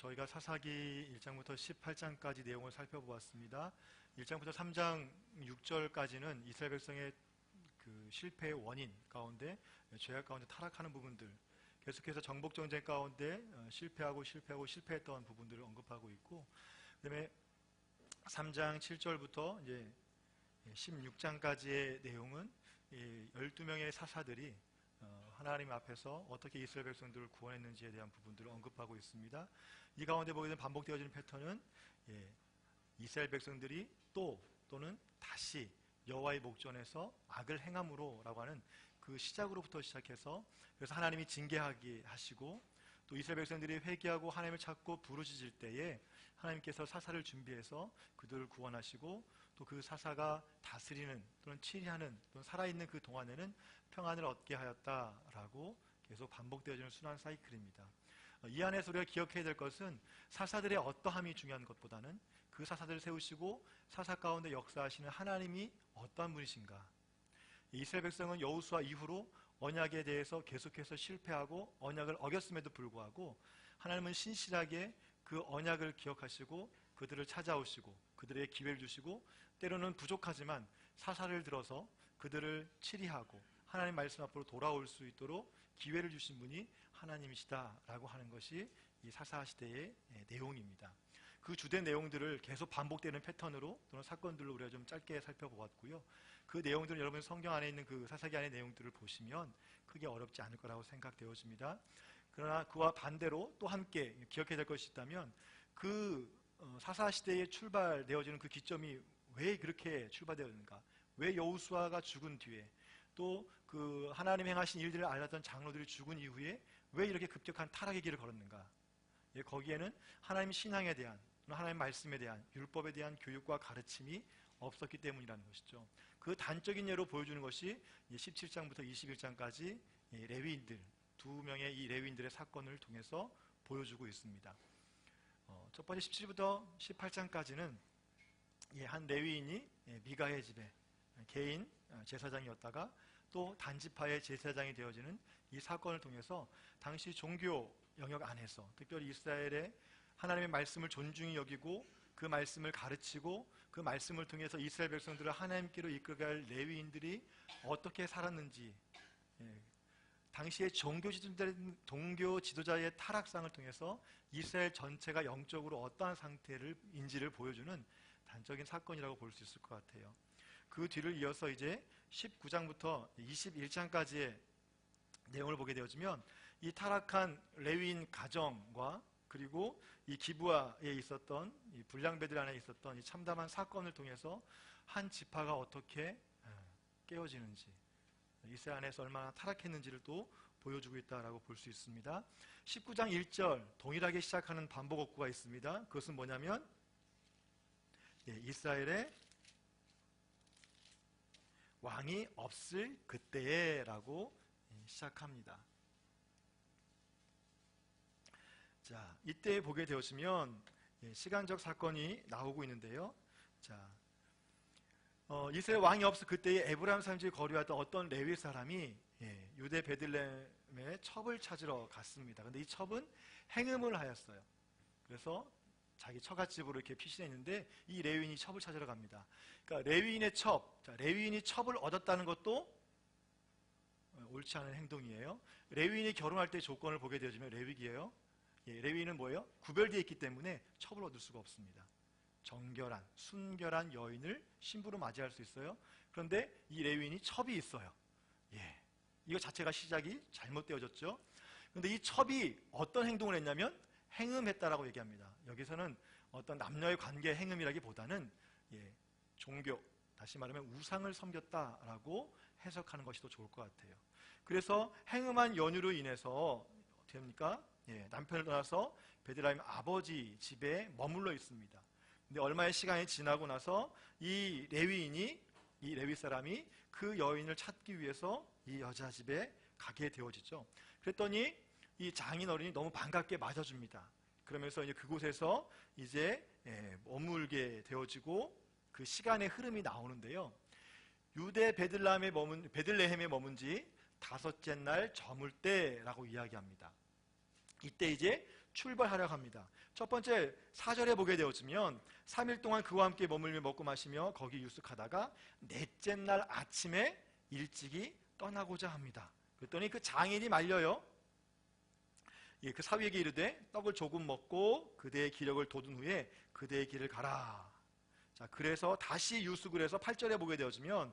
저희가 사사기 1장부터 18장까지 내용을 살펴보았습니다. 1장부터 3장 6절까지는 이스라엘 백성의 그 실패의 원인 가운데, 죄악 가운데 타락하는 부분들, 계속해서 정복 전쟁 가운데 실패했던 부분들을 언급하고 있고, 그다음에 3장 7절부터 이제 16장까지의 내용은 12명의 사사들이 하나님 앞에서 어떻게 이스라엘 백성들을 구원했는지에 대한 부분들을 언급하고 있습니다. 이 가운데 보게 되는 반복되어지는 패턴은 이스라엘 백성들이 또는 다시 여호와의 목전에서 악을 행함으로 라고 하는 그 시작으로부터 시작해서, 그래서 하나님이 징계하게 하시고, 또 이스라엘 백성들이 회개하고 하나님을 찾고 부르짖을 때에 하나님께서 사사를 준비해서 그들을 구원하시고, 또 그 사사가 다스리는 또는 치리하는 또는 살아있는 그 동안에는 평안을 얻게 하였다라고 계속 반복되어지는 순환 사이클입니다. 이 안에서 우리가 기억해야 될 것은 사사들의 어떠함이 중요한 것보다는 그 사사들을 세우시고 사사 가운데 역사하시는 하나님이 어떠한 분이신가. 이스라엘 백성은 여호수아 이후로 언약에 대해서 계속해서 실패하고 언약을 어겼음에도 불구하고 하나님은 신실하게 그 언약을 기억하시고 그들을 찾아오시고 그들에게 기회를 주시고, 때로는 부족하지만 사사를 들어서 그들을 치리하고 하나님 말씀 앞으로 돌아올 수 있도록 기회를 주신 분이 하나님이시다라고 하는 것이 이 사사 시대의 내용입니다. 그 주된 내용들을 계속 반복되는 패턴으로 또는 사건들로 우리가 좀 짧게 살펴보았고요. 그 내용들은 여러분 성경 안에 있는 그 사사기 안의 내용들을 보시면 크게 어렵지 않을 거라고 생각되어집니다. 그러나 그와 반대로 또 함께 기억해야 될 것이 있다면, 그 사사 시대에 출발되어지는 그 기점이 왜 그렇게 출발되었는가, 왜 여호수아가 죽은 뒤에 또 그 하나님 행하신 일들을 알았던 장로들이 죽은 이후에 왜 이렇게 급격한 타락의 길을 걸었는가. 거기에는 하나님 신앙에 대한, 하나님 말씀에 대한, 율법에 대한 교육과 가르침이 없었기 때문이라는 것이죠. 그 단적인 예로 보여주는 것이 17장부터 21장까지 레위인들, 두 명의 이 레위인들의 사건을 통해서 보여주고 있습니다. 첫 번째 17부터 18장까지는 한 레위인이 미가의 집에 개인 제사장이었다가 또 단지파의 제사장이 되어지는 이 사건을 통해서 당시 종교 영역 안에서, 특별히 이스라엘의 하나님의 말씀을 존중히 여기고 그 말씀을 가르치고 그 말씀을 통해서 이스라엘 백성들을 하나님께로 이끌어갈 레위인들이 어떻게 살았는지, 당시의 종교 지도자의 타락상을 통해서 이스라엘 전체가 영적으로 어떠한 상태인지를 보여주는 단적인 사건이라고 볼 수 있을 것 같아요. 그 뒤를 이어서 이제 19장부터 21장까지의 내용을 보게 되어지면, 이 타락한 레위인 가정과 그리고 이 기브아에 있었던 이 불량배들 안에 있었던 이 참담한 사건을 통해서 한 지파가 어떻게 깨어지는지, 이스라엘 안에서 얼마나 타락했는지를 또 보여주고 있다라고 볼 수 있습니다. 19장 1절 동일하게 시작하는 반복어구가 있습니다. 그것은 뭐냐면 이스라엘의 왕이 없을 그때에 라고 시작합니다. 자, 이때 보게 되었으면 시간적 사건이 나오고 있는데요. 자, 이스라엘 왕이 없을 그때에 에브라임 산지에 거류하던 어떤 레위 사람이 유대 베들레헴에 첩을 찾으러 갔습니다. 근데 이 첩은 행음을 하였어요. 그래서 자기 처갓집으로 이렇게 피신해 있는데 이 레위인이 첩을 찾으러 갑니다. 그러니까 레위인의 첩, 레위인이 첩을 얻었다는 것도 옳지 않은 행동이에요. 레위인이 결혼할 때 조건을 보게 되어지면 레위기예요. 레위인은 뭐예요? 구별되어 있기 때문에 첩을 얻을 수가 없습니다. 정결한, 순결한 여인을 신부로 맞이할 수 있어요. 그런데 이 레위인이 첩이 있어요. 이거 자체가 시작이 잘못되어졌죠. 그런데 이 첩이 어떤 행동을 했냐면 행음했다라고 얘기합니다. 여기서는 어떤 남녀의 관계 행음이라기보다는 종교, 다시 말하면 우상을 섬겼다라고 해석하는 것이 더 좋을 것 같아요. 그래서 행음한 연유로 인해서 어떻게 합니까? 남편을 떠나서 베들레헴 아버지 집에 머물러 있습니다. 근데 얼마의 시간이 지나고 나서 이 레위 사람이 그 여인을 찾기 위해서 이 여자 집에 가게 되어지죠. 그랬더니 이 장인 어른이 너무 반갑게 맞아줍니다. 그러면서 이제 그곳에서 이제 머물게 되어지고 그 시간의 흐름이 나오는데요. 유대 베들레헴에 머문 지 5째 날 저물 때라고 이야기합니다. 이때 이제 출발하려고 합니다. 첫 번째 4절에 보게 되어지면 3일 동안 그와 함께 머물며 먹고 마시며 거기 유숙하다가 넷째 날 아침에 일찍이 떠나고자 합니다. 그랬더니 그 장인이 말려요. 그 사위에게 이르되 떡을 조금 먹고 그대의 기력을 돋운 후에 그대의 길을 가라. 자, 그래서 다시 유숙을 해서 8절에 보게 되어지면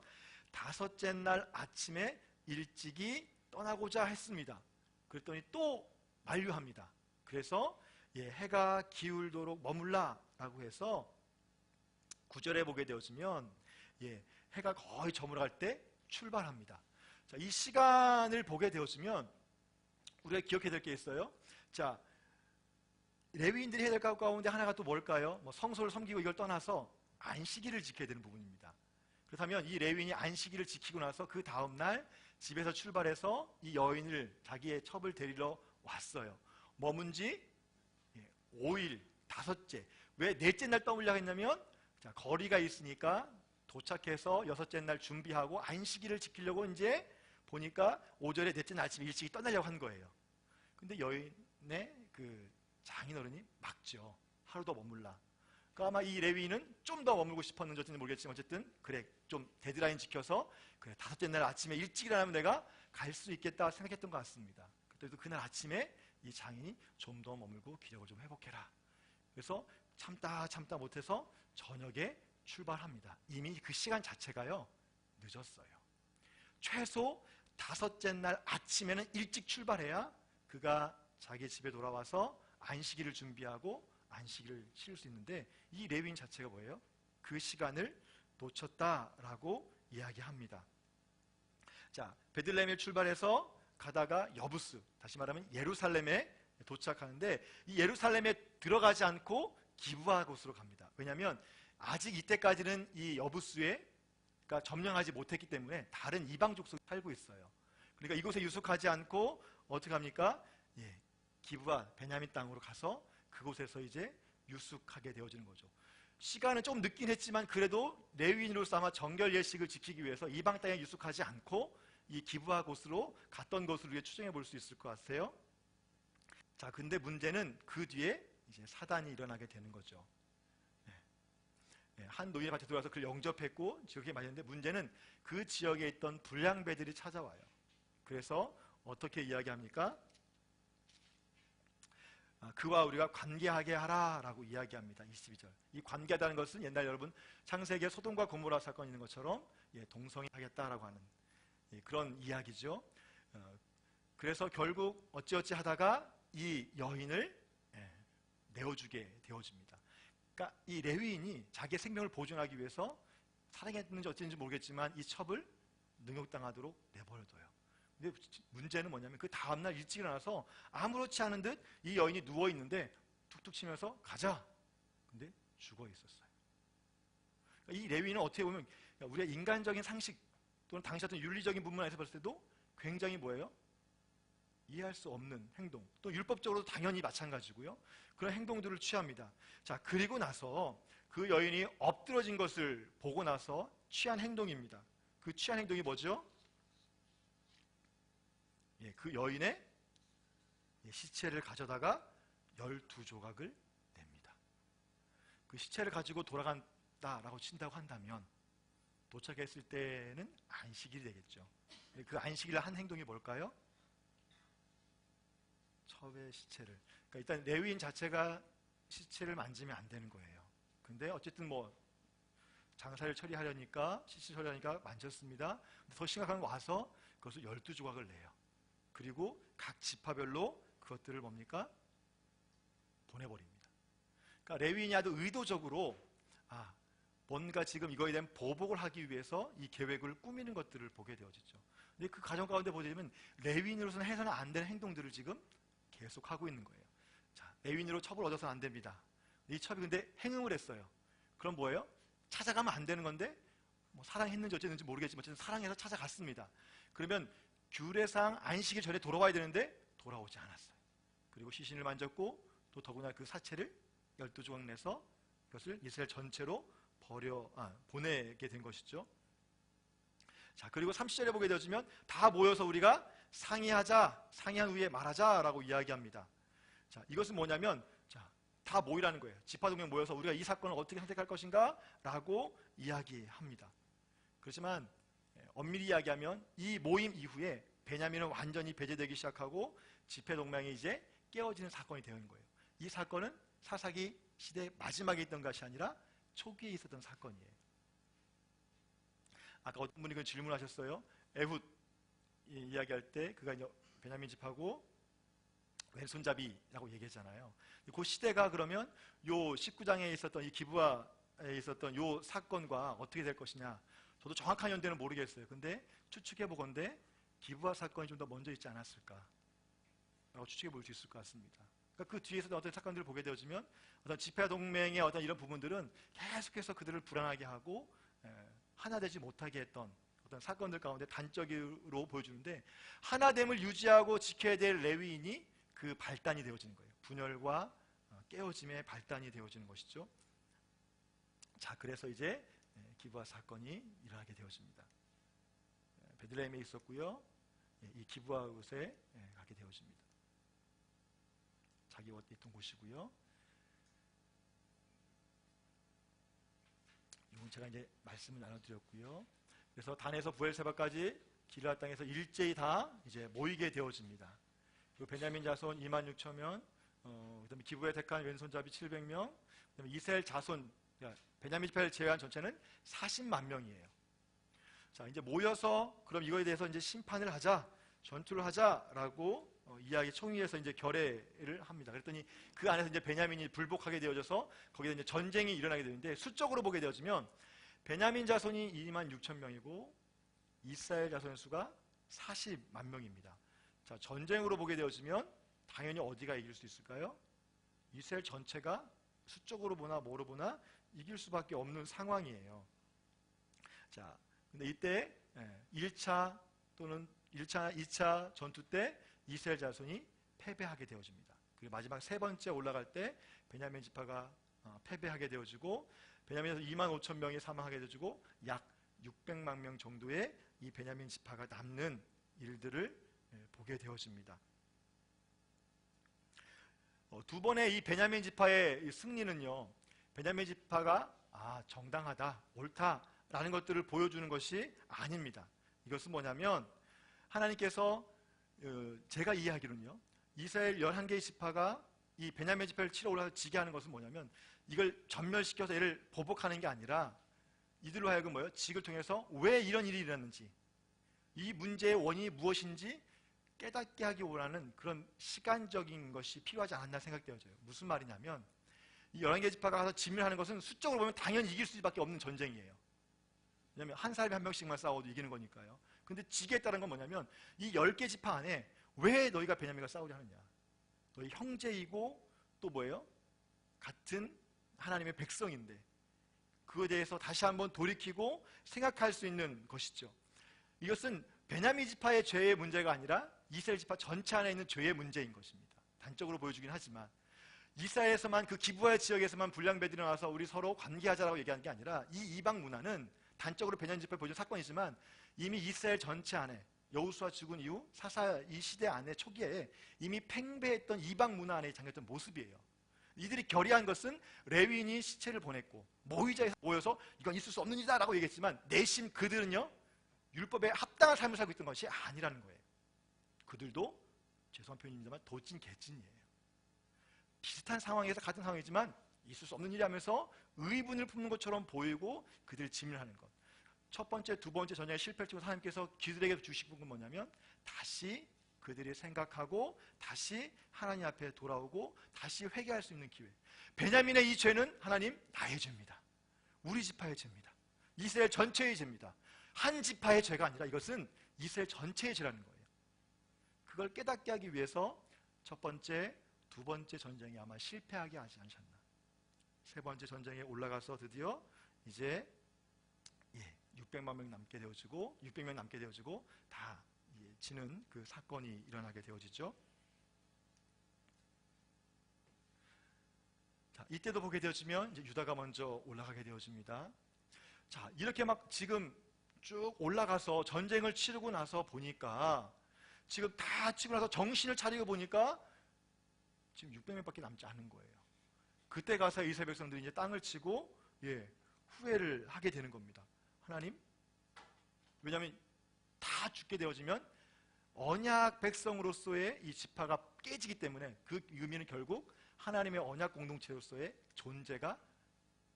다섯째 날 아침에 일찍이 떠나고자 했습니다. 그랬더니 또 만류합니다. 그래서 해가 기울도록 머물라 라고 해서 9절에 보게 되어지면 해가 거의 저물어갈 때 출발합니다. 자, 이 시간을 보게 되어지면 우리가 기억해야 될 게 있어요. 자, 레위인들이 해야 될 것 가운데 하나가 또 뭘까요? 뭐 성소를 섬기고 이걸 떠나서 안식일을 지켜야 되는 부분입니다. 그렇다면 이 레위인이 안식일을 지키고 나서 그 다음날 집에서 출발해서 이 여인을 자기의 첩을 데리러 왔어요. 머문 지 5일, 다섯째. 왜 넷째 날 떠밀려고 했냐면, 자, 거리가 있으니까 도착해서 여섯째 날 준비하고 안식일을 지키려고 이제 보니까 5절에 넷째 날 아침에 일찍 떠나려고 한 거예요. 근데 여인의 그 장인어른이 막죠. 하루 더 머물라. 그러니까 아마 이 레위인은 좀 더 머물고 싶었는지 어쩐지 모르겠지만 어쨌든 그래, 좀 데드라인 지켜서 그래, 다섯째 날 아침에 일찍 일어나면 내가 갈 수 있겠다 생각했던 것 같습니다. 그래도 그날 아침에 이 장인이 좀 더 머물고 기력을 좀 회복해라. 그래서 참다 못해서 저녁에 출발합니다. 이미 그 시간 자체가요 늦었어요. 최소 다섯째 날 아침에는 일찍 출발해야 그가 자기 집에 돌아와서 안식일을 준비하고 안식일을 치를 수 있는데, 이 레위인 자체가 뭐예요? 그 시간을 놓쳤다라고 이야기합니다. 자, 베들레헴에 출발해서 가다가 여부스, 다시 말하면 예루살렘에 도착하는데, 이 예루살렘에 들어가지 않고 기브아 곳으로 갑니다. 왜냐하면 아직 이때까지는 이 여부스에 점령하지 못했기 때문에 다른 이방 족속이 살고 있어요. 그러니까 이곳에 유숙하지 않고 어떻게 합니까? 기브아 베냐민 땅으로 가서 그곳에서 이제 유숙하게 되어지는 거죠. 시간은 좀 늦긴 했지만 그래도 레위인으로서 아마 정결 예식을 지키기 위해서 이방 땅에 유숙하지 않고 이 기브아 곳으로 갔던 것으로 우리가 추정해 볼 수 있을 것 같아요. 자, 근데 문제는 그 뒤에 이제 사단이 일어나게 되는 거죠. 한 노인의 밭에 들어와서 그를 영접했고 지역에 맞았는데, 문제는 그 지역에 있던 불량배들이 찾아와요. 그래서 어떻게 이야기합니까? 그와 우리가 관계하게 하라 라고 이야기합니다. 22절. 이 관계하다는 것은 옛날 여러분 창세기에 소돔과 고모라 사건이 있는 것처럼 동성애하겠다라고 하는 그런 이야기죠. 그래서 결국 어찌어찌 하다가 이 여인을 내어주게 되어집니다. 그러니까 이 레위인이 자기의 생명을 보존하기 위해서 사랑했는지 어찌는지 모르겠지만 이 첩을 능욕당하도록 내버려둬요. 근데 문제는 뭐냐면 그 다음날 일찍 일어나서 아무렇지 않은 듯 이 여인이 누워있는데 툭툭 치면서 가자. 근데 죽어 있었어요. 그러니까 이 레위인은 어떻게 보면 우리가 인간적인 상식 또는 당시 어떤 윤리적인 부분 안에서 봤을 때도 굉장히 뭐예요? 이해할 수 없는 행동, 또 율법적으로도 당연히 마찬가지고요. 그런 행동들을 취합니다. 자, 그리고 나서 그 여인이 엎드러진 것을 보고 나서 취한 행동입니다. 그 취한 행동이 뭐죠? 그 여인의 시체를 가져다가 12조각을 냅니다. 그 시체를 가지고 돌아간다라고 친다고 한다면 도착했을 때는 안식일이 되겠죠. 그 안식일을 한 행동이 뭘까요? 첩의 시체를. 그러니까 일단 레위인 자체가 시체를 만지면 안 되는 거예요. 근데 어쨌든 뭐 장사를 처리하려니까, 시체 처리하니까 만졌습니다. 더 심각한 건 와서 그것을 12조각을 내요. 그리고 각 지파별로 그것들을 뭡니까? 보내버립니다. 그러니까 레위인이 아주 의도적으로 뭔가 지금 이거에 대한 보복을 하기 위해서 이 계획을 꾸미는 것들을 보게 되어지죠. 근데 그 과정 가운데 보게 되면 레위인으로서는 해서는 안 되는 행동들을 지금 계속하고 있는 거예요. 자, 레위인으로 첩을 얻어서는 안 됩니다. 이 첩이 근데 행음을 했어요. 그럼 뭐예요? 찾아가면 안 되는 건데 뭐 사랑했는지 어쨌는지 모르겠지만 어쨌든 사랑해서 찾아갔습니다. 그러면 규례상 안식일 전에 돌아와야 되는데 돌아오지 않았어요. 그리고 시신을 만졌고 또 더구나 그 사체를 12조각 내서 그것을 이스라엘 전체로 보내게 된 것이죠. 자, 그리고 30절에 보게 되어지면 다 모여서 우리가 상의한 후에 말하자라고 이야기합니다. 자, 이것은 뭐냐면 다 모이라는 거예요. 지파동맹 모여서 우리가 이 사건을 어떻게 선택할 것인가 라고 이야기합니다. 그렇지만 엄밀히 이야기하면 이 모임 이후에 베냐민은 완전히 배제되기 시작하고 집회동맹이 이제 깨어지는 사건이 되는 거예요. 이 사건은 사사기 시대 마지막에 있던 것이 아니라 초기에 있었던 사건이에요. 아까 어떤 분이 그 질문하셨어요. 에훗 이야기할 때 그가 이제 베냐민 집하고 왼손잡이라고 얘기했잖아요. 그 시대가 그러면 요 19장에 있었던 이 기브아에 있었던 요 사건과 어떻게 될 것이냐, 저도 정확한 연대는 모르겠어요. 근데 추측해 보건대 기브아 사건이 좀 더 먼저 있지 않았을까 라고 추측해 볼 수 있을 것 같습니다. 그러니까 그 뒤에서 어떤 사건들을 보게 되어지면 어떤 집회동맹의 어떤 이런 부분들은 계속해서 그들을 불안하게 하고 하나 되지 못하게 했던 어떤 사건들 가운데 단적으로 보여주는데, 하나됨을 유지하고 지켜야 될 레위인이 그 발단이 되어지는 거예요. 분열과 깨어짐의 발단이 되어지는 것이죠. 자, 그래서 이제 기브아 사건이 일어나게 되어집니다. 베들레헴에 있었고요. 이 기브아 곳에 가게 되어집니다. 자기가 있던 곳이고요. 이건 제가 이제 말씀을 나눠드렸고요. 그래서 단에서 부엘세바까지 길앗 땅에서 일제히 다 이제 모이게 되어집니다. 그리고 베냐민 자손 26,000명, 그다음에 기브에 택한 왼손잡이 700명, 그다음에 이스라엘 자손, 그러니까 베냐민 지파를 제외한 전체는 40만 명이에요. 자, 이제 모여서 그럼 이거에 대해서 이제 심판을 하자, 전투를 하자라고 이야기 총회에서 이제 결의를 합니다. 그랬더니 그 안에서 이제 베냐민이 불복하게 되어져서 거기에 이제 전쟁이 일어나게 되는데, 수적으로 보게 되어지면 베냐민 자손이 26,000명이고 이스라엘 자손의 수가 40만 명입니다. 자, 전쟁으로 보게 되어지면 당연히 어디가 이길 수 있을까요? 이스라엘 전체가 수적으로 보나 뭐로 보나 이길 수밖에 없는 상황이에요. 자, 근데 이때 1차 또는 1차, 2차 전투 때 이스라엘 자손이 패배하게 되어집니다. 그리고 마지막 세 번째 올라갈 때 베냐민 지파가 패배하게 되어지고, 베냐민에서 25,000명이 사망하게 되어지고 약 600만 명 정도의 이 베냐민 지파가 남는 일들을 보게 되어집니다. 두 번의 이 베냐민 지파의 승리는요, 베냐민 지파가 정당하다, 옳다라는 것들을 보여주는 것이 아닙니다. 이것은 뭐냐면, 하나님께서 제가 이해하기로는요, 이스라엘 11개의 지파가 이 베냐민 지파를 치러 올라가서 지게 하는 것은 뭐냐면, 이걸 전멸시켜서 얘를 보복하는 게 아니라 이들로 하여금 뭐예요? 직을 통해서 왜 이런 일이 일어났는지, 이 문제의 원인이 무엇인지 깨닫게 하기 원하는 그런 시간적인 것이 필요하지 않았나 생각되어져요. 무슨 말이냐면, 이 11개 지파가 가서 진멸하는 것은 수적으로 보면 당연히 이길 수밖에 없는 전쟁이에요. 왜냐하면 한 사람이 한 명씩만 싸워도 이기는 거니까요. 근데 지겠다는 건 뭐냐면, 이 10개 지파 안에 왜 너희가 베냐민과 싸우려 하느냐, 너희 형제이고 또 뭐예요? 같은 하나님의 백성인데 그거에 대해서 다시 한번 돌이키고 생각할 수 있는 것이죠. 이것은 베냐민 지파의 죄의 문제가 아니라 이스라엘 지파 전체 안에 있는 죄의 문제인 것입니다. 단적으로 보여주긴 하지만, 이스라엘에서만, 그 기브아 지역에서만 불량배들이 나와서 우리 서로 관계하자라고 얘기하는 게 아니라, 이 이방 문화는 단적으로 베냐민 지파에 보여준 사건이지만 이미 이스라엘 전체 안에, 여호수아 죽은 이후 사사 이 시대 안에 초기에 이미 팽배했던 이방 문화 안에 잠겼던 모습이에요. 이들이 결의한 것은 레위인이 시체를 보냈고 모의자에서 모여서 이건 있을 수 없는 일이다 라고 얘기했지만, 내심 그들은요, 율법에 합당한 삶을 살고 있던 것이 아니라는 거예요. 그들도, 죄송한 표현입니다만, 도찐 개찐이에요. 비슷한 상황에서 같은 상황이지만 있을 수 없는 일이 하면서 의분을 품는 것처럼 보이고 그들 진멸하는 것. 첫 번째, 두 번째 전쟁의 실패를 통해서 하나님께서 그들에게 주시는 건 뭐냐면, 다시 그들이 생각하고 다시 하나님 앞에 돌아오고 다시 회개할 수 있는 기회. 베냐민의 이 죄는 하나님, 나의 죄입니다. 우리 지파의 죄입니다. 이스라엘 전체의 죄입니다. 한 지파의 죄가 아니라 이것은 이스라엘 전체의 죄라는 거예요. 그걸 깨닫게 하기 위해서 첫 번째, 두 번째 전쟁이 아마 실패하게 하지 않으셨나. 세 번째 전쟁에 올라가서 드디어 이제 600만 명 남게 되어지고 600명 남게 되어지고 다 지는 그 사건이 일어나게 되어지죠. 자, 이때도 보게 되어지면 이제 유다가 먼저 올라가게 되어집니다. 자, 이렇게 막 지금 쭉 올라가서 전쟁을 치르고 나서 보니까, 지금 다 치고 나서 정신을 차리고 보니까 지금 600명밖에 남지 않은 거예요. 그때 가서 이스라엘 백성들이 이제 땅을 치고 후회를 하게 되는 겁니다. 하나님, 왜냐하면 다 죽게 되어지면 언약 백성으로서의 이 지파가 깨지기 때문에 그 의미는 결국 하나님의 언약 공동체로서의 존재가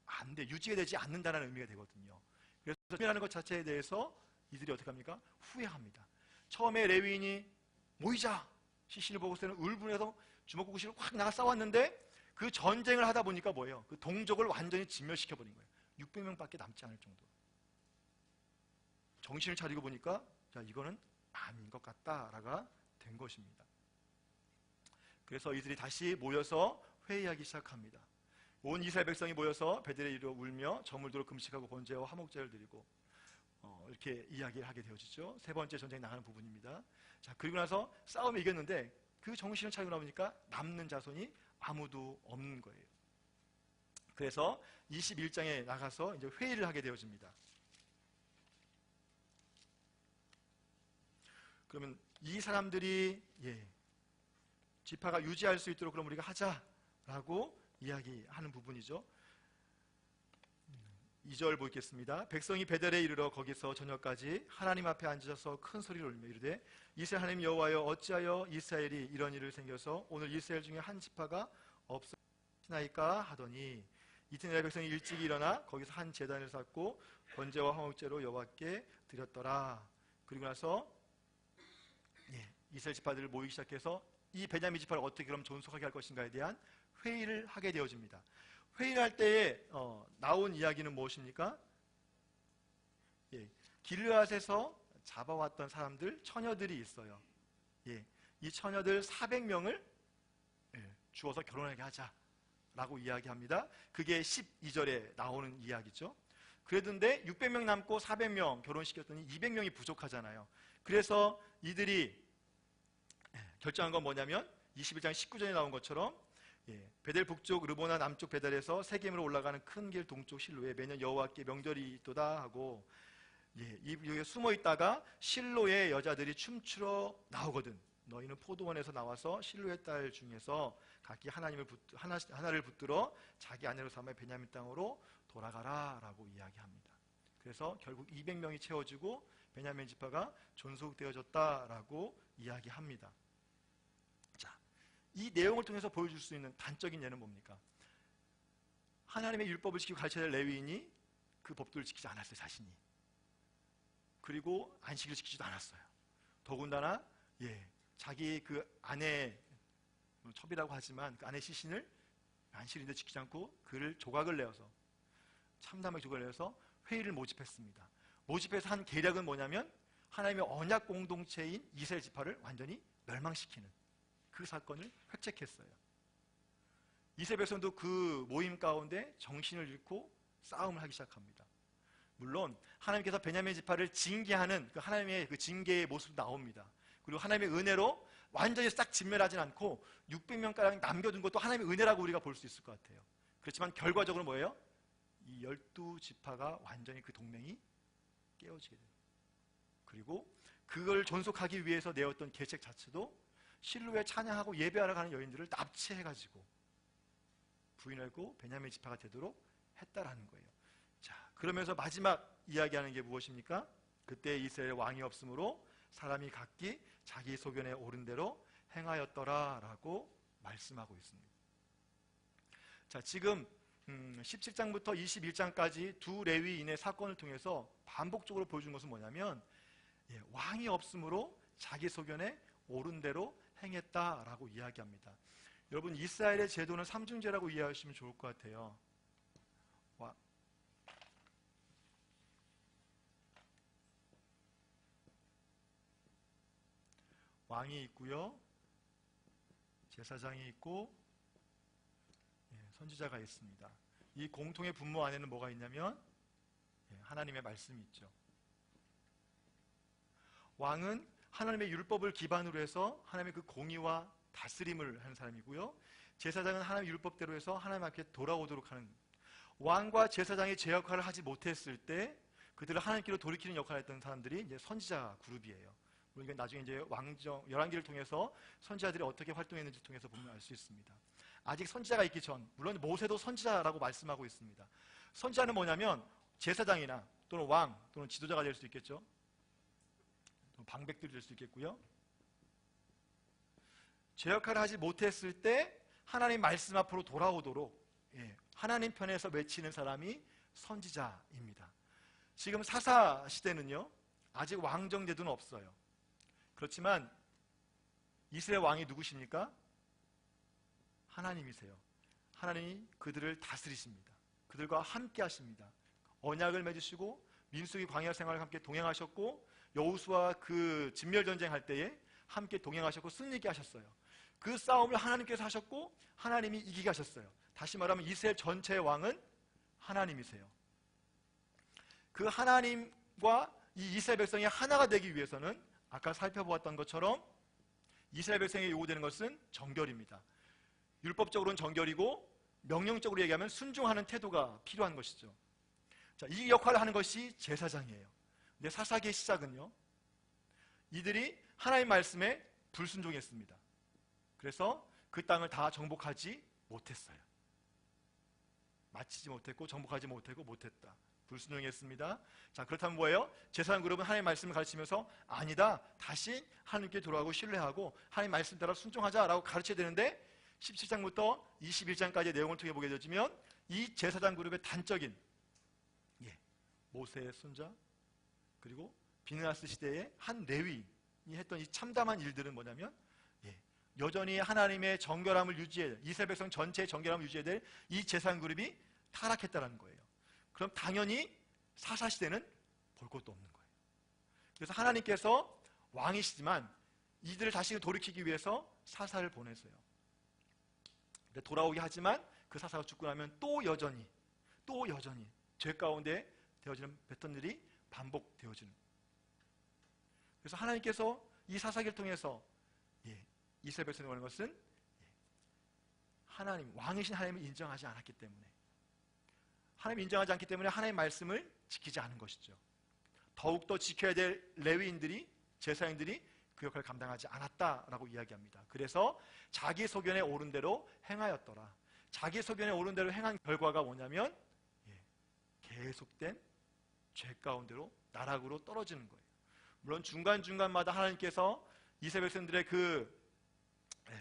안 돼, 유지가 되지 않는다는 의미가 되거든요. 그래서 후회하는 것 자체에 대해서 이들이 어떻게 합니까? 후회합니다. 처음에 레위인이 모이자 시신을 보고서는 울분해서 주먹구구시를 확 나가 싸웠는데 그 전쟁을 하다 보니까 뭐예요? 그 동족을 완전히 진멸시켜버린 거예요. 600명밖에 남지 않을 정도로. 정신을 차리고 보니까 자, 이거는 아닌 것 같다라가 된 것입니다. 그래서 이들이 다시 모여서 회의하기 시작합니다. 온 이스라엘 백성이 모여서 베델에 이르러 울며 저물도록 금식하고 번제와 화목제를 드리고 이렇게 이야기를 하게 되어지죠. 세 번째 전쟁이 나가는 부분입니다. 자, 그리고 나서 싸움에 이겼는데 그 정신을 차리고 나보니까 남는 자손이 아무도 없는 거예요. 그래서 21장에 나가서 이제 회의를 하게 되어집니다. 그러면 이 사람들이 지파가 유지할 수 있도록 그럼 우리가 하자라고 이야기하는 부분이죠. 2절 보겠습니다. 백성이 베델에 이르러 거기서 저녁까지 하나님 앞에 앉으셔서 큰 소리를 울며 이르되 이스라엘 하나님 여호와여 어찌하여 이스라엘이 이런 일을 생겨서 오늘 이스라엘 중에 한 지파가 없으나이까 하더니 이튿날 백성이 일찍 일어나 거기서 한 제단을 쌓고 번제와 화목제로 여호와께 드렸더라. 그리고 나서 이스라엘 지파들을 모이기 시작해서 이 베냐민 지파를 어떻게 그럼 존속하게 할 것인가에 대한 회의를 하게 되어집니다. 회의를 할 때에 나온 이야기는 무엇입니까? 길르앗에서 잡아왔던 사람들, 처녀들이 있어요. 이 처녀들 400명을 주어서 결혼하게 하자라고 이야기합니다. 그게 12절에 나오는 이야기죠. 그랬는데 600명 남고 400명 결혼시켰더니 200명이 부족하잖아요. 그래서 이들이 결정한 건 뭐냐면 21장 19절에 나온 것처럼 베델 북쪽 르보나 남쪽 베델에서 세겜으로 올라가는 큰 길 동쪽 실로에 매년 여호와께 명절이 있도다 하고 여기에 숨어 있다가 실로의 여자들이 춤추러 나오거든. 너희는 포도원에서 나와서 실로의 딸 중에서 각기 하나를 붙들어 자기 아내로 삼아 베냐민 땅으로 돌아가라 라고 이야기합니다. 그래서 결국 200명이 채워지고 베냐민 지파가 존속되어졌다라고 이야기합니다. 자, 이 내용을 통해서 보여줄 수 있는 단적인 예는 뭡니까? 하나님의 율법을 지키고 가르쳐야 될 레위인이 그 법도를 지키지 않았어요, 자신이. 그리고 안식일을 지키지도 않았어요. 더군다나 자기 그 아내 첩이라고 하지만 그 아내 시신을 안식일인데 지키지 않고 그를 조각을 내어서 참담하게 조각을 내어서 회의를 모집했습니다. 모집해서 한 계략은 뭐냐면 하나님의 언약 공동체인 이스라엘 지파를 완전히 멸망시키는 그 사건을 획책했어요. 이스라엘 백성도 그 모임 가운데 정신을 잃고 싸움을 하기 시작합니다. 물론 하나님께서 베냐민 지파를 징계하는 그 하나님의 그 징계의 모습도 나옵니다. 그리고 하나님의 은혜로 완전히 싹 진멸하진 않고 600명가량 남겨둔 것도 하나님의 은혜라고 우리가 볼 수 있을 것 같아요. 그렇지만 결과적으로 뭐예요? 이 12지파가 완전히 그 동맹이 깨어지게 돼요. 그리고 그걸 존속하기 위해서 내었던 계책 자체도 실로에 찬양하고 예배하러 가는 여인들을 납치해가지고 부인하고 베냐민 지파가 되도록 했다라는 거예요. 자, 그러면서 마지막 이야기하는 게 무엇입니까? 그때 이스라엘 왕이 없으므로 사람이 각기 자기 소견에 옳은 대로 행하였더라라고 말씀하고 있습니다. 자, 지금 17장부터 21장까지 두 레위인의 사건을 통해서 반복적으로 보여준 것은 뭐냐면 왕이 없으므로 자기 소견에 옳은 대로 행했다라고 이야기합니다. 여러분, 이스라엘의 제도는 삼중제라고 이해하시면 좋을 것 같아요. 왕이 있고요, 제사장이 있고 선지자가 있습니다. 이 공통의 분모 안에는 뭐가 있냐면 하나님의 말씀이 있죠. 왕은 하나님의 율법을 기반으로 해서 하나님의 그 공의와 다스림을 하는 사람이고요, 제사장은 하나님의 율법대로 해서 하나님 앞에 돌아오도록 하는, 왕과 제사장이 제 역할을 하지 못했을 때 그들을 하나님께로 돌이키는 역할을 했던 사람들이 이제 선지자 그룹이에요. 우리가 나중에 이제 왕정 열왕기를 통해서 선지자들이 어떻게 활동했는지 통해서 보면 알 수 있습니다. 아직 선지자가 있기 전, 물론 모세도 선지자라고 말씀하고 있습니다. 선지자는 뭐냐면 제사장이나 또는 왕 또는 지도자가 될 수 있겠죠. 방백들이 될 수 있겠고요. 죄 역할을 하지 못했을 때 하나님 말씀 앞으로 돌아오도록 하나님 편에서 외치는 사람이 선지자입니다. 지금 사사 시대는요, 아직 왕정 제도는 없어요. 그렇지만 이스라엘 왕이 누구십니까? 하나님이세요. 하나님이 그들을 다스리십니다. 그들과 함께 하십니다. 언약을 맺으시고 민수기 광야 생활을 함께 동행하셨고, 여호수아 그 진멸전쟁 할 때에 함께 동행하셨고 승리케 하셨어요. 그 싸움을 하나님께서 하셨고 하나님이 이기게 하셨어요. 다시 말하면 이스라엘 전체의 왕은 하나님이세요. 그 하나님과 이 이스라엘 백성이 하나가 되기 위해서는 아까 살펴보았던 것처럼 이스라엘 백성에게 요구되는 것은 정결입니다. 율법적으로는 정결이고 명령적으로 얘기하면 순종하는 태도가 필요한 것이죠. 자, 이 역할을 하는 것이 제사장이에요. 근데 사사기의 시작은요, 이들이 하나님 말씀에 불순종했습니다. 그래서 그 땅을 다 정복하지 못했어요. 마치지 못했고 정복하지 못했다. 불순종했습니다. 자, 그렇다면 뭐예요? 제사장 그룹은 하나님 말씀을 가르치면서 아니다, 다시 하나님께 돌아가고 신뢰하고 하나님 말씀 따라 순종하자라고 가르쳐야 되는데, 17장부터 21장까지의 내용을 통해 보게 되면 이 제사장 그룹의 단적인 모세의 손자 그리고 비느하스 시대의 한 레위인이 했던 이 참담한 일들은 뭐냐면, 여전히 하나님의 정결함을 유지해야 될, 이스라엘 백성 전체의 정결함을 유지해야 될 이 제사장 그룹이 타락했다는 거예요. 그럼 당연히 사사시대는 볼 것도 없는 거예요. 그래서 하나님께서 왕이시지만 이들을 다시 돌이키기 위해서 사사를 보내세요. 근데 돌아오게 하지만 그 사사가 죽고 나면 또 여전히 죄 가운데 되어지는 패턴들이 반복되어지는. 그래서 하나님께서 이 사사기를 통해서 이스라엘 백성이 원하는 것은 하나님, 왕이신 하나님을 인정하지 않았기 때문에, 하나님을 인정하지 않기 때문에 하나님의 말씀을 지키지 않은 것이죠. 더욱더 지켜야 될 레위인들이, 제사장들이 그 역할을 감당하지 않았다라고 이야기합니다. 그래서 자기 소견에 오른 대로 행하였더라. 자기 소견에 오른 대로 행한 결과가 뭐냐면 계속된 죄 가운데로 나락으로 떨어지는 거예요. 물론 중간중간마다 하나님께서 이스라엘 백성들의 그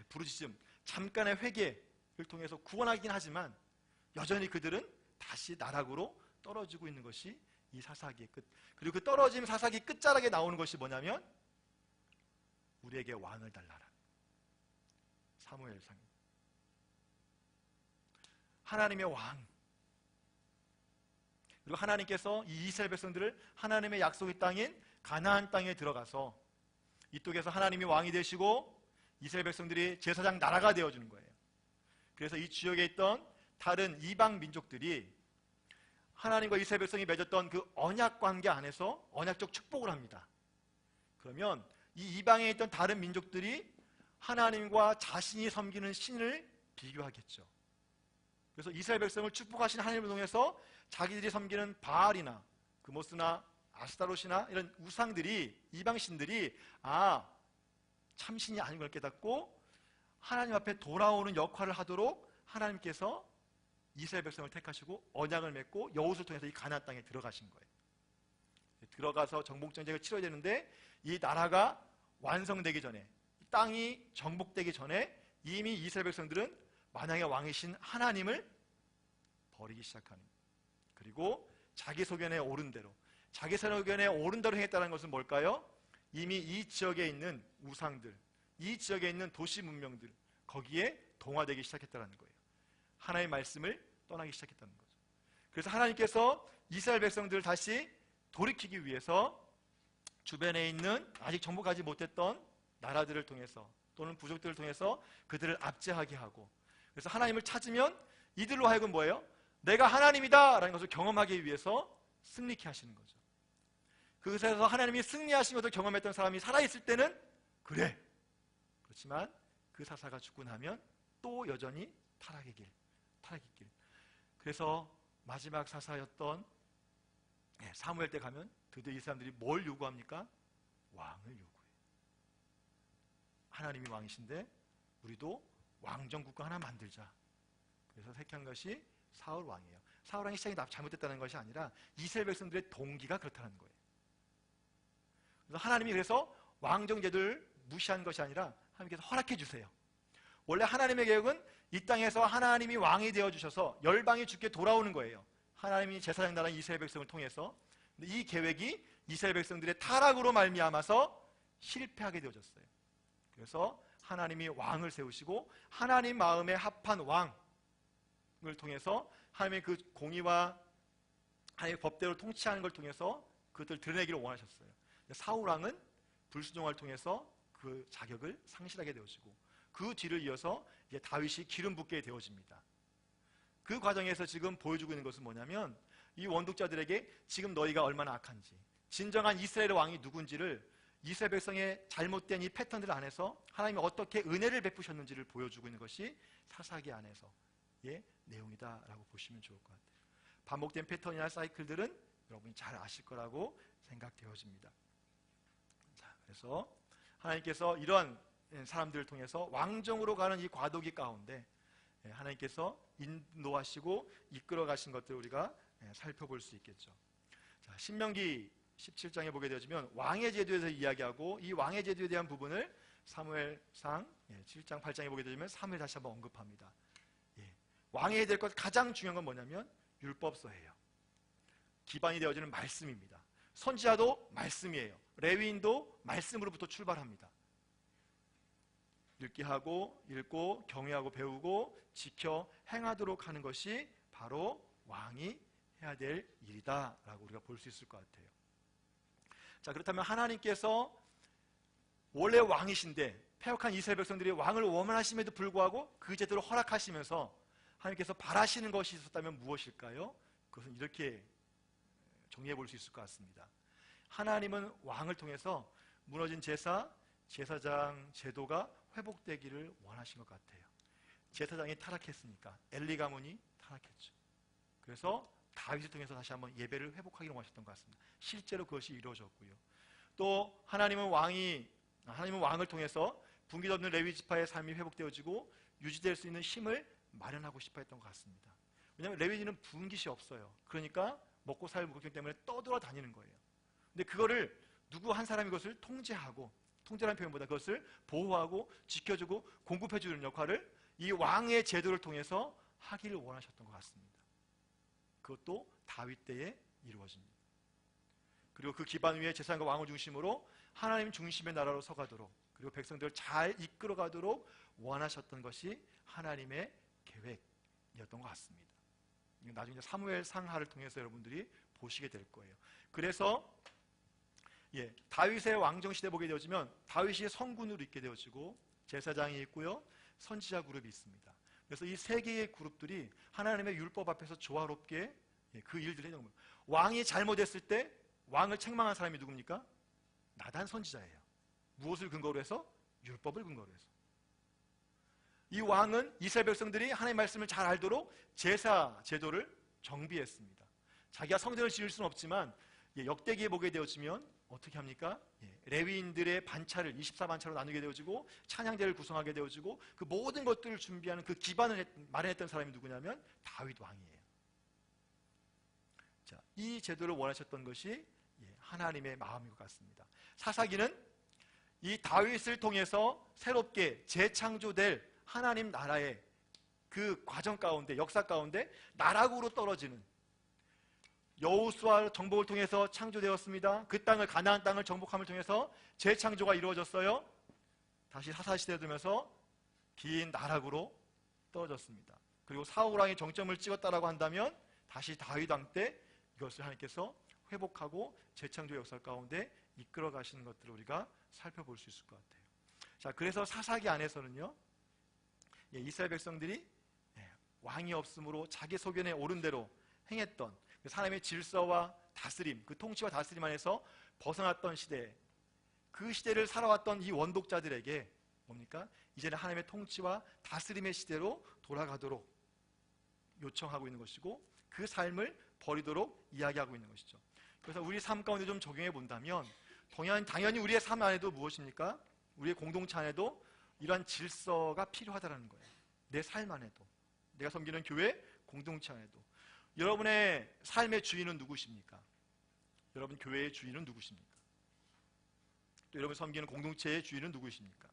부르짖음, 잠깐의 회개를 통해서 구원하긴 하지만 여전히 그들은 다시 나락으로 떨어지고 있는 것이 이 사사기의 끝. 그리고 그 떨어짐 사사기 끝자락에 나오는 것이 뭐냐면 우리에게 왕을 달라라. 사무엘상. 하나님의 왕. 그리고 하나님께서 이 이스라엘 백성들을 하나님의 약속의 땅인 가나안 땅에 들어가서 이쪽에서 하나님이 왕이 되시고 이스라엘 백성들이 제사장 나라가 되어주는 거예요. 그래서 이 지역에 있던 다른 이방 민족들이 하나님과 이스라엘 백성이 맺었던 그 언약 관계 안에서 언약적 축복을 합니다. 그러면 이 이방에 있던 다른 민족들이 하나님과 자신이 섬기는 신을 비교하겠죠. 그래서 이스라엘 백성을 축복하신 하나님을 통해서 자기들이 섬기는 바알이나 그모스나 아스타롯이나 이런 우상들이, 이방신들이 참신이 아닌 걸 깨닫고 하나님 앞에 돌아오는 역할을 하도록 하나님께서 이스라엘 백성을 택하시고 언약을 맺고 여호수아를 통해서 이 가나안 땅에 들어가신 거예요. 들어가서 정복전쟁을 치러야 되는데 이 나라가 완성되기 전에, 땅이 정복되기 전에 이미 이스라엘 백성들은 만왕의 왕이신 하나님을 버리기 시작하는, 그리고 자기 소견에 오른 대로, 자기 소견에 오른 대로 행했다는 것은 뭘까요? 이미 이 지역에 있는 우상들, 이 지역에 있는 도시 문명들, 거기에 동화되기 시작했다는 거예요. 하나님의 말씀을 떠나기 시작했다는 거죠. 그래서 하나님께서 이스라엘 백성들을 다시 돌이키기 위해서 주변에 있는 아직 정복하지 못했던 나라들을 통해서 또는 부족들을 통해서 그들을 압제하게 하고, 그래서 하나님을 찾으면 이들로 하여금 뭐예요? 내가 하나님이다 라는 것을 경험하기 위해서 승리케 하시는 거죠. 그것에서 하나님이 승리하신 것을 경험했던 사람이 살아있을 때는 그래. 그렇지만 그 사사가 죽고 나면 또 여전히 타락의 길. 그래서 마지막 사사였던 사무엘 때 가면 드디어 이 사람들이 뭘 요구합니까? 왕을 요구해요. 하나님이 왕이신데 우리도 왕정국가 하나 만들자. 그래서 택한 것이 사울 왕이에요. 사울 왕이 시작이 잘못됐다는 것이 아니라 이스라엘 백성들의 동기가 그렇다는 거예요. 그래서 하나님이 그래서 왕정제도를 무시한 것이 아니라 하나님께서 허락해 주세요. 원래 하나님의 계획은 이 땅에서 하나님이 왕이 되어주셔서 열방이 주께 돌아오는 거예요. 하나님이 제사장 나라 이스라엘 백성을 통해서. 근데 이 계획이 이스라엘 백성들의 타락으로 말미암아서 실패하게 되어졌어요. 그래서 하나님이 왕을 세우시고 하나님 마음에 합한 왕을 통해서 하나님의 그 공의와 하나님의 법대로 통치하는 걸 통해서 그것을 드러내기를 원하셨어요. 사울 왕은 불순종을 통해서 그 자격을 상실하게 되어지고 그 뒤를 이어서 이제 다윗이 기름 붓게 되어집니다. 그 과정에서 지금 보여주고 있는 것은 뭐냐면 이 원독자들에게 지금 너희가 얼마나 악한지, 진정한 이스라엘의 왕이 누군지를 이스라엘 백성의 잘못된 이 패턴들 안에서 하나님이 어떻게 은혜를 베푸셨는지를 보여주고 있는 것이 사사기 안에서의 내용이다라고 보시면 좋을 것 같아요. 반복된 패턴이나 사이클들은 여러분이 잘 아실 거라고 생각되어집니다. 자, 그래서 하나님께서 이런 사람들을 통해서 왕정으로 가는 이 과도기 가운데 하나님께서 인도하시고 이끌어 가신 것들을 우리가 살펴볼 수 있겠죠. 자, 신명기 17장에 보게 되어지면 왕의 제도에 대해서 이야기하고 이 왕의 제도에 대한 부분을 사무엘상 7장 8장에 보게 되면 사무엘 다시 한번 언급합니다. 왕이 해야 될 것 가장 중요한 건 뭐냐면 율법서예요. 기반이 되어지는 말씀입니다. 선지자도 말씀이에요. 레위인도 말씀으로부터 출발합니다. 읽게 하고 읽고 경외하고 배우고 지켜 행하도록 하는 것이 바로 왕이 해야 될 일이다라고 우리가 볼 수 있을 것 같아요. 자, 그렇다면 하나님께서 원래 왕이신데 패역한 이스라엘 백성들이 왕을 원하심에도 불구하고 그 제도를 허락하시면서 하나님께서 바라시는 것이 있었다면 무엇일까요? 그것은 이렇게 정리해 볼 수 있을 것 같습니다. 하나님은 왕을 통해서 무너진 제사장 제도가 회복되기를 원하신 것 같아요. 제사장이 타락했으니까 엘리 가문이 타락했죠. 그래서 다윗을 통해서 다시 한번 예배를 회복하기를 원하셨던 것 같습니다. 실제로 그것이 이루어졌고요. 또 하나님은 왕을 통해서 분깃 없는 레위 지파의 삶이 회복되어지고 유지될 수 있는 힘을 마련하고 싶어 했던 것 같습니다. 왜냐하면 레위인은 분깃이 없어요. 그러니까 먹고 살 걱정 때문에 떠돌아다니는 거예요. 근데 그거를 누구 한 사람이 그것을 통제라는 표현보다 그것을 보호하고 지켜주고 공급해주는 역할을 이 왕의 제도를 통해서 하기를 원하셨던 것 같습니다. 그것도 다윗 때에 이루어집니다. 그리고 그 기반 위에 제사장과 왕을 중심으로 하나님 중심의 나라로 서가도록 그리고 백성들을 잘 이끌어가도록 원하셨던 것이 하나님의 계획이었던 것 같습니다. 나중에 사무엘 상하를 통해서 여러분들이 보시게 될 거예요. 그래서 다윗의 왕정시대 보게 되어지면 다윗이 성군으로 있게 되어지고 제사장이 있고요, 선지자 그룹이 있습니다. 그래서 이 세 개의 그룹들이 하나님의 율법 앞에서 조화롭게 그 일들을 해놓은 거예요. 왕이 잘못했을 때 왕을 책망한 사람이 누굽니까? 나단 선지자예요. 무엇을 근거로 해서? 율법을 근거로 해서. 이 왕은 이스라엘 백성들이 하나님의 말씀을 잘 알도록 제사 제도를 정비했습니다. 자기가 성전을 지을 수는 없지만 역대기에 보게 되어지면 어떻게 합니까? 레위인들의 반차를 24반차로 나누게 되어지고 찬양대를 구성하게 되어지고 그 모든 것들을 준비하는 그 기반을 마련했던 사람이 누구냐면 다윗 왕이에요. 자, 이 제도를 원하셨던 것이 하나님의 마음인 것 같습니다. 사사기는 이 다윗을 통해서 새롭게 재창조될 하나님 나라의 그 과정 가운데, 역사 가운데 나락으로 떨어지는 여호수아 정복을 통해서 창조되었습니다. 그 땅을, 가나안 땅을 정복함을 통해서 재창조가 이루어졌어요. 다시 사사시대에 들면서 긴 나락으로 떨어졌습니다. 그리고 사울 왕이 정점을 찍었다라고 한다면 다시 다윗 왕 때 이것을 하나님께서 회복하고 재창조 역사 가운데 이끌어 가시는 것들을 우리가 살펴볼 수 있을 것 같아요. 자, 그래서 사사기 안에서는요, 이스라엘 백성들이 왕이 없으므로 자기 소견에 옳은 대로 행했던 하나님의 질서와 다스림, 그 통치와 다스림 안에서 벗어났던 시대, 그 시대를 살아왔던 이 원독자들에게 뭡니까? 이제는 하나님의 통치와 다스림의 시대로 돌아가도록 요청하고 있는 것이고 그 삶을 버리도록 이야기하고 있는 것이죠. 그래서 우리 삶 가운데 좀 적용해 본다면 당연히 우리의 삶 안에도 무엇입니까? 우리의 공동체 안에도 이러한 질서가 필요하다는 거예요. 내 삶 안에도, 내가 섬기는 교회 공동체 안에도. 여러분의 삶의 주인은 누구십니까? 여러분 교회의 주인은 누구십니까? 또 여러분 섬기는 공동체의 주인은 누구십니까?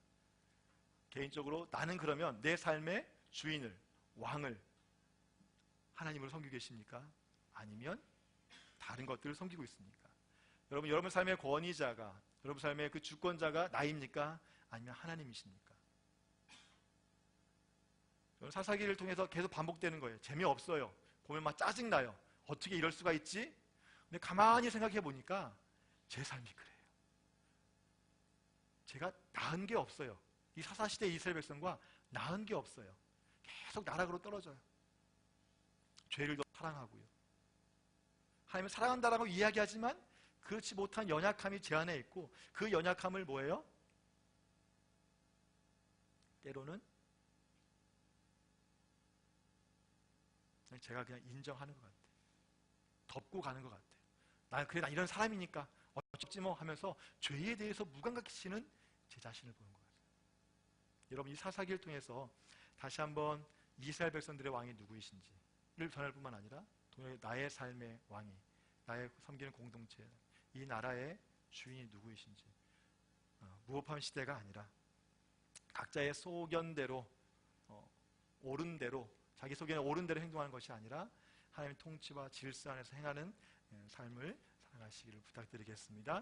개인적으로 나는 그러면 내 삶의 주인을, 왕을 하나님을 섬기고 계십니까? 아니면 다른 것들을 섬기고 있습니까? 여러분 삶의 권위자가, 여러분 삶의 그 주권자가 나입니까? 아니면 하나님이십니까? 사사기를 통해서 계속 반복되는 거예요. 재미없어요. 보면 막 짜증나요. 어떻게 이럴 수가 있지? 근데 가만히 생각해 보니까 제 삶이 그래요. 제가 나은 게 없어요. 이 사사시대 이스라엘 백성과 나은 게 없어요. 계속 나락으로 떨어져요. 죄를 더 사랑하고요. 하나님을 사랑한다라고 이야기하지만 그렇지 못한 연약함이 제 안에 있고, 그 연약함을 뭐예요? 때로는 제가 그냥 인정하는 것 같아요. 덮고 가는 것 같아요. 그래, 나 이런 사람이니까 어쩌지 뭐 하면서 죄에 대해서 무감각해지는 제 자신을 보는 것 같아요. 여러분, 이 사사기를 통해서 다시 한번 이스라엘 백성들의 왕이 누구이신지를 전할 뿐만 아니라 나의 삶의 왕이, 나의 섬기는 공동체, 이 나라의 주인이 누구이신지, 무법한 시대가 아니라 각자의 소견대로, 옳은 대로, 자기 속에는 옳은 대로 행동하는 것이 아니라 하나님의 통치와 질서 안에서 행하는 삶을 살아가시기를 부탁드리겠습니다.